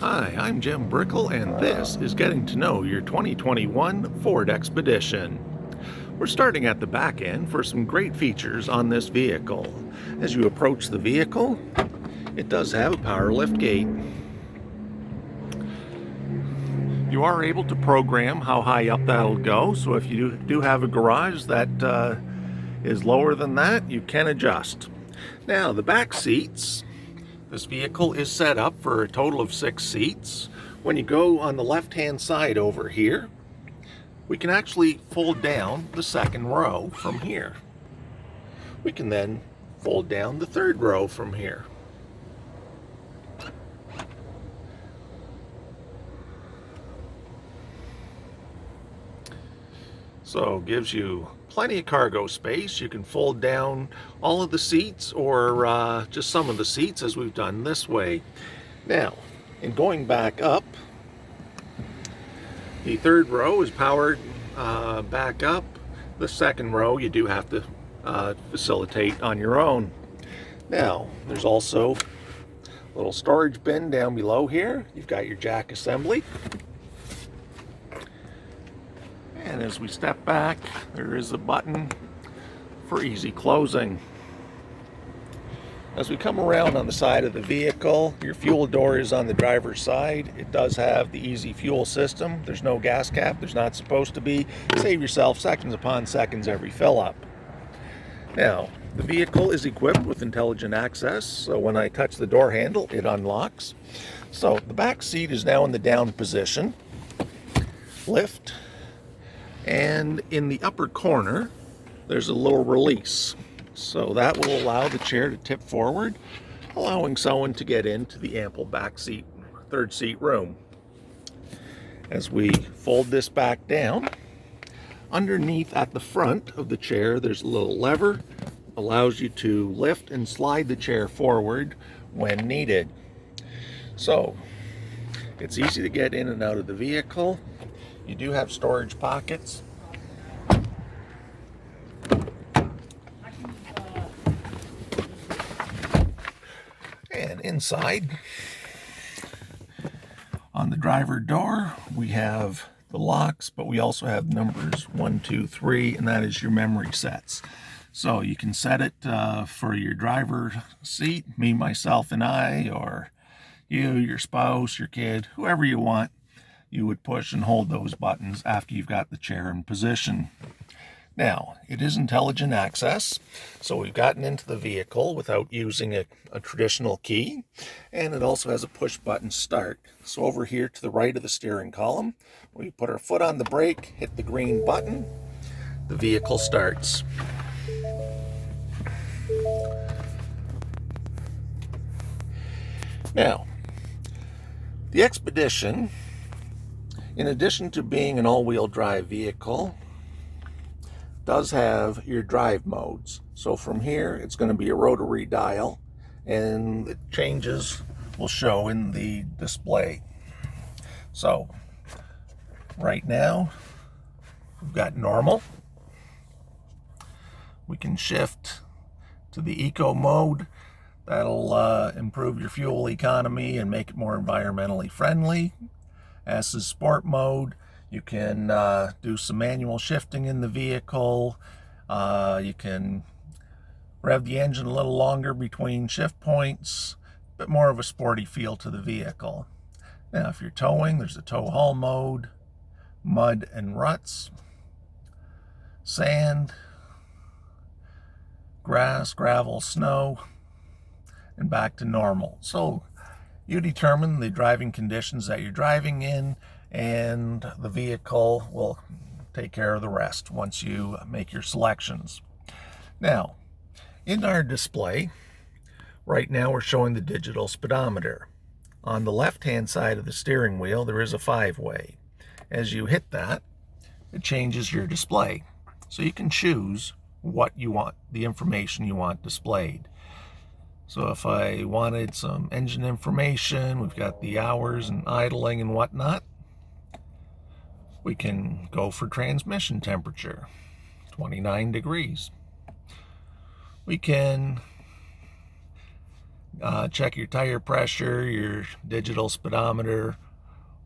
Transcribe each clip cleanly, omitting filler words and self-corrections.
Hi, I'm Jim Brickell, and this is Getting to Know Your 2021 Ford Expedition. We're starting at the back end for some great features on this vehicle. As you approach the vehicle, it does have a power lift gate. You are able to program how high up that'll go, so if you do have a garage that is lower than that, you can adjust. Now, the back seats. This vehicle is set up for a total of 6 seats. When you go on the left-hand side over here, we can actually fold down the second row from here. We can then fold down the third row from here. So gives you plenty of cargo space. You can fold down all of the seats or just some of the seats as we've done this way. Now, in going back up, the third row is powered back up. The second row you do have to facilitate on your own. Now, there's also a little storage bin down below here. You've got your jack assembly. And as we step back, there is a button for easy closing. As we come around on the side of the vehicle, your fuel door is on the driver's side. It does have the easy fuel system. There's no gas cap. There's not supposed to be. Save yourself seconds upon seconds every fill up. Now, the vehicle is equipped with intelligent access, so when I touch the door handle, it unlocks. So the back seat is now in the down position. Lift. And in the upper corner, there's a little release. So that will allow the chair to tip forward, allowing someone to get into the ample back seat, third seat room. As we fold this back down, underneath at the front of the chair, there's a little lever, allows you to lift and slide the chair forward when needed. So it's easy to get in and out of the vehicle. You do have storage pockets. And inside, on the driver door, we have the locks, but we also have numbers 1, 2, 3, and that is your memory sets. So you can set it for your driver seat, me, myself, and I, or you, your spouse, your kid, whoever you want. You would push and hold those buttons after you've got the chair in position. Now, it is intelligent access, so we've gotten into the vehicle without using a traditional key, and it also has a push button start. So over here to the right of the steering column, we put our foot on the brake, hit the green button, the vehicle starts. Now, the Expedition, in addition to being an all-wheel drive vehicle, does have your drive modes. So from here, it's going to be a rotary dial, and the changes will show in the display. So right now, we've got normal. We can shift to the eco mode. That'll improve your fuel economy and make it more environmentally friendly. As is sport mode, you can do some manual shifting in the vehicle. You can rev the engine a little longer between shift points, but more of a sporty feel to the vehicle. Now, if you're towing, there's a tow haul mode, mud and ruts, sand, grass, gravel, snow, and back to normal. So you determine the driving conditions that you're driving in, and the vehicle will take care of the rest once you make your selections. Now, in our display, right now we're showing the digital speedometer. On the left-hand side of the steering wheel, there is a 5-way. As you hit that, it changes your display. So you can choose what you want, the information you want displayed. So if I wanted some engine information, we've got the hours and idling and whatnot. We can go for transmission temperature, 29 degrees. We can check your tire pressure, your digital speedometer,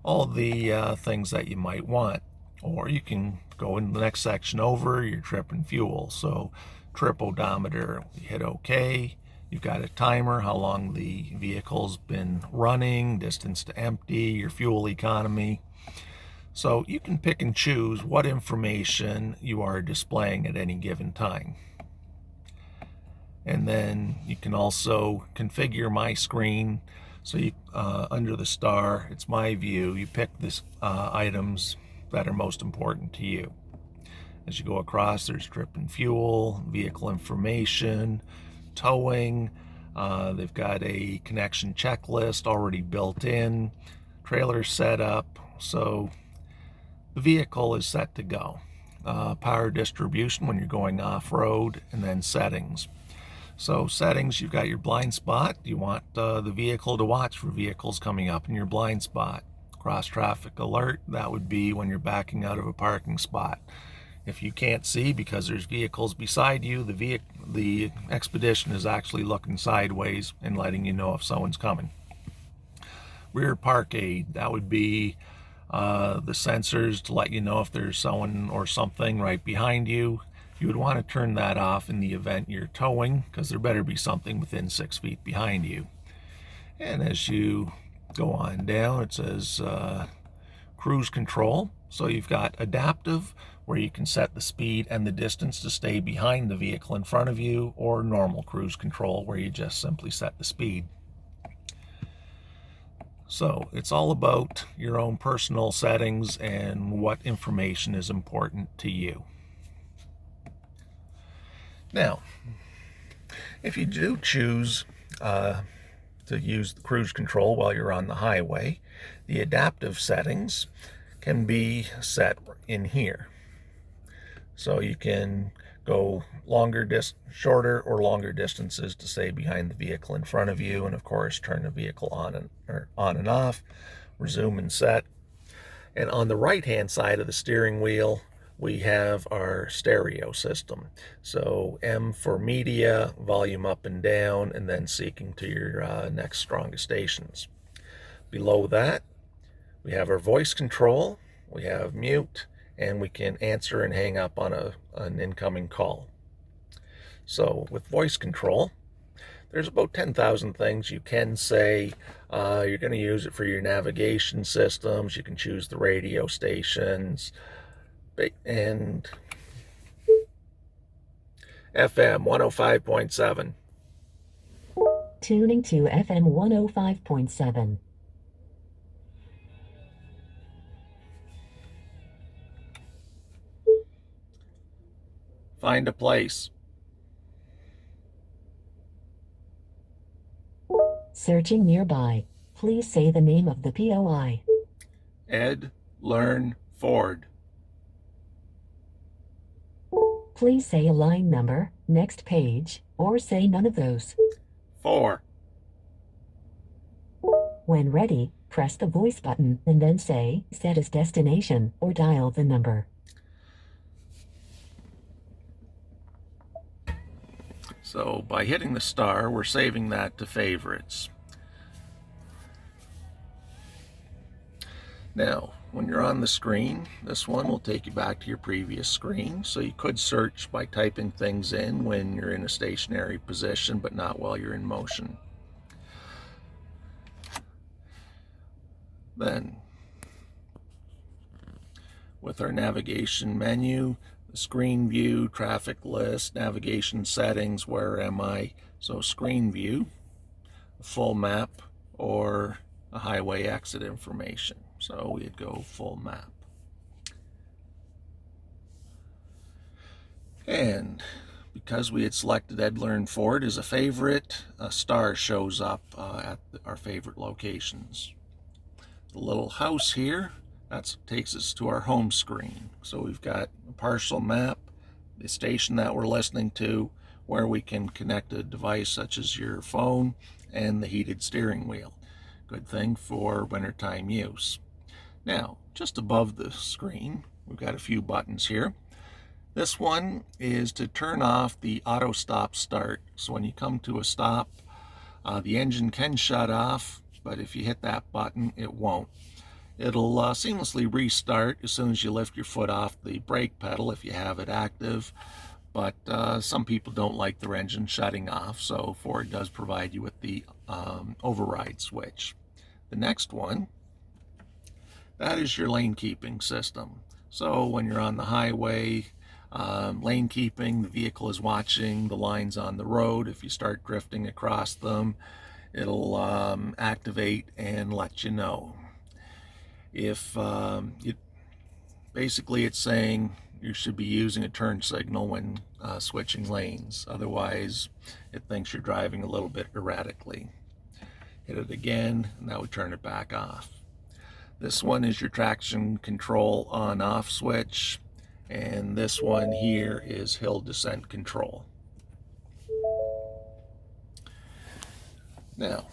all the things that you might want. Or you can go in the next section over your trip and fuel. So trip odometer, you hit OK. You've got a timer, how long the vehicle's been running, distance to empty, your fuel economy. So you can pick and choose what information you are displaying at any given time. And then you can also configure my screen. So you, under the star, it's my view. You pick the items that are most important to you. As you go across, there's trip and fuel, vehicle information, towing. They've got a connection checklist already built in, trailer setup. So the vehicle is set to go. Power distribution when you're going off-road, and then settings. So settings, you've got your blind spot. You want the vehicle to watch for vehicles coming up in your blind spot. Cross traffic alert, that would be when you're backing out of a parking spot. If you can't see because there's vehicles beside you, the Expedition is actually looking sideways and letting you know if someone's coming. Rear park aid, that would be the sensors to let you know if there's someone or something right behind you. You would want to turn that off in the event you're towing, because there better be something within 6 feet behind you. And as you go on down, it says cruise control. So you've got adaptive, where you can set the speed and the distance to stay behind the vehicle in front of you, or normal cruise control, where you just simply set the speed. So it's all about your own personal settings and what information is important to you. Now, if you do choose to use the cruise control while you're on the highway, the adaptive settings can be set in here. So you can go shorter or longer distances to stay behind the vehicle in front of you, and of course turn the vehicle on and off, resume and set. And on the right hand side of the steering wheel, we have our stereo system. So M for media, volume up and down, and then seeking to your next strongest stations. Below that, we have our voice control, we have mute, and we can answer and hang up on an incoming call. So with voice control, there's about 10,000 things you can say. You're going to use it for your navigation systems. You can choose the radio stations, and FM 105.7. Tuning to FM 105.7. Find a place. Searching nearby. Please say the name of the POI. Ed, Learn, Ford. Please say a line number, next page, or say none of those. 4. When ready, press the voice button and then say, set as destination, or dial the number. So by hitting the star, we're saving that to favorites. Now, when you're on the screen, this one will take you back to your previous screen. So you could search by typing things in when you're in a stationary position, but not while you're in motion. Then, with our navigation menu, the screen view, traffic list, navigation settings, where am I? So screen view, a full map, or a highway exit information. So we'd go full map. And because we had selected Ed, Learn, Ford as a favorite, a star shows up at our favorite locations. The little house here, that takes us to our home screen. So we've got a partial map, the station that we're listening to, where we can connect a device such as your phone, and the heated steering wheel. Good thing for wintertime use. Now, just above the screen, we've got a few buttons here. This one is to turn off the auto stop start. So when you come to a stop, The engine can shut off, but if you hit that button, it won't. It'll seamlessly restart as soon as you lift your foot off the brake pedal if you have it active, but some people don't like their engine shutting off, so Ford does provide you with the override switch. The next one, that is your lane keeping system. So when you're on the highway, lane keeping, the vehicle is watching the lines on the road. If you start drifting across them, it'll activate and let you know. If basically it's saying you should be using a turn signal when switching lanes. Otherwise, it thinks you're driving a little bit erratically. Hit it again, and that would turn it back off. This one is your traction control on-off switch, and this one here is hill descent control. Now,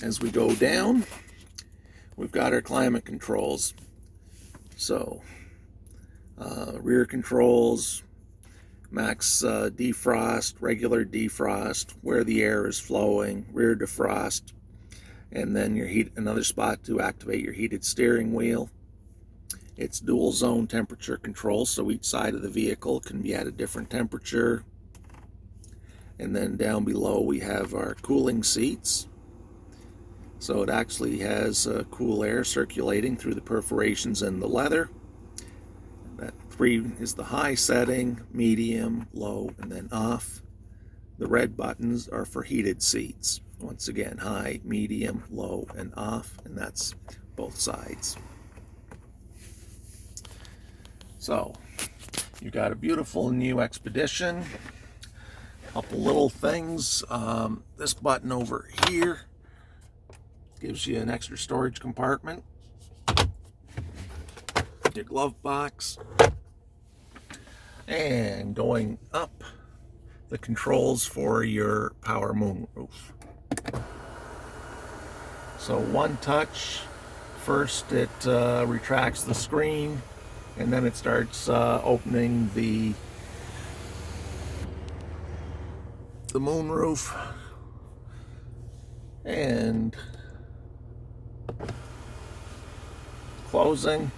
as we go down, we've got our climate controls. So, rear controls, max defrost, regular defrost, where the air is flowing, rear defrost, and then your another spot to activate your heated steering wheel. It's dual zone temperature control, so each side of the vehicle can be at a different temperature. And then down below we have our cooling seats. So it actually has cool air circulating through the perforations in the leather. That 3 is the high setting, medium, low, and then off. The red buttons are for heated seats. Once again, high, medium, low, and off, and that's both sides. So, you've got a beautiful new Expedition. Couple little things. This button over here gives you an extra storage compartment. Your glove box. And going up, the controls for your power moonroof. So one touch, first it retracts the screen, and then it starts opening the moonroof, and closing.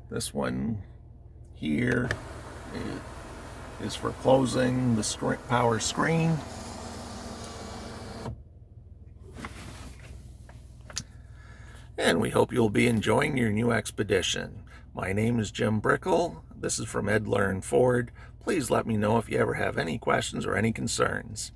This one here is for closing the power screen. And we hope you'll be enjoying your new Expedition. My name is Jim Brickell. This is from Ed Learn Ford. Please let me know if you ever have any questions or any concerns.